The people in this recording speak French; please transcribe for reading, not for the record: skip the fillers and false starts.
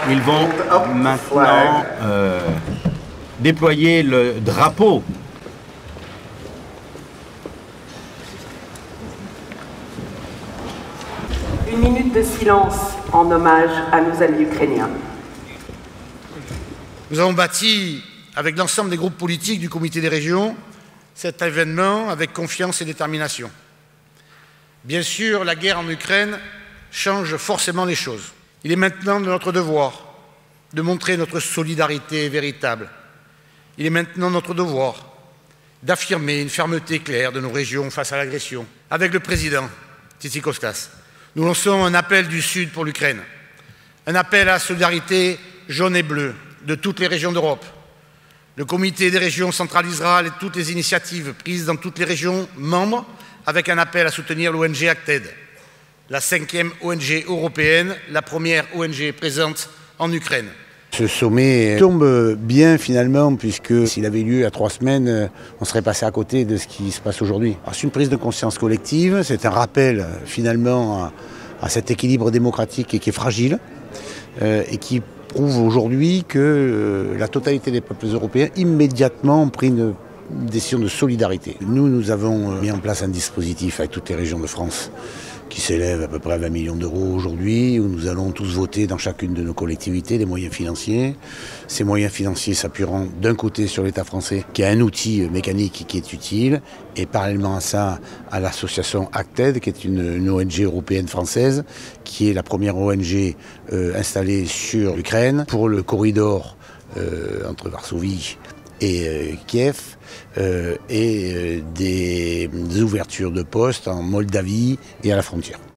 Ils vont maintenant déployer le drapeau. Une minute de silence en hommage à nos amis ukrainiens. Nous avons bâti, avec l'ensemble des groupes politiques du Comité des régions, cet événement avec confiance et détermination. Bien sûr, la guerre en Ukraine change forcément les choses. Il est maintenant de notre devoir de montrer notre solidarité véritable. Il est maintenant notre devoir d'affirmer une fermeté claire de nos régions face à l'agression. Avec le président Tsikostas, nous lançons un appel du Sud pour l'Ukraine, un appel à la solidarité jaune et bleue de toutes les régions d'Europe. Le Comité des régions centralisera toutes les initiatives prises dans toutes les régions membres avec un appel à soutenir l'ONG Acted, la 5e ONG européenne, la première ONG présente en Ukraine. Ce sommet tombe bien finalement, puisque s'il avait lieu à 3 semaines, on serait passé à côté de ce qui se passe aujourd'hui. C'est une prise de conscience collective, c'est un rappel finalement à cet équilibre démocratique qui est fragile et qui prouve aujourd'hui que la totalité des peuples européens immédiatement ont pris une décision de solidarité. Nous avons mis en place un dispositif avec toutes les régions de France qui s'élève à peu près à 20 millions d'euros aujourd'hui, où nous allons tous voter dans chacune de nos collectivités des moyens financiers. Ces moyens financiers s'appuieront d'un côté sur l'État français, qui a un outil mécanique qui est utile, et parallèlement à ça, à l'association Acted, qui est une ONG européenne française, qui est la première ONG installée sur l'Ukraine pour le corridor entre Varsovie et Kiev, et des ouvertures de postes en Moldavie et à la frontière.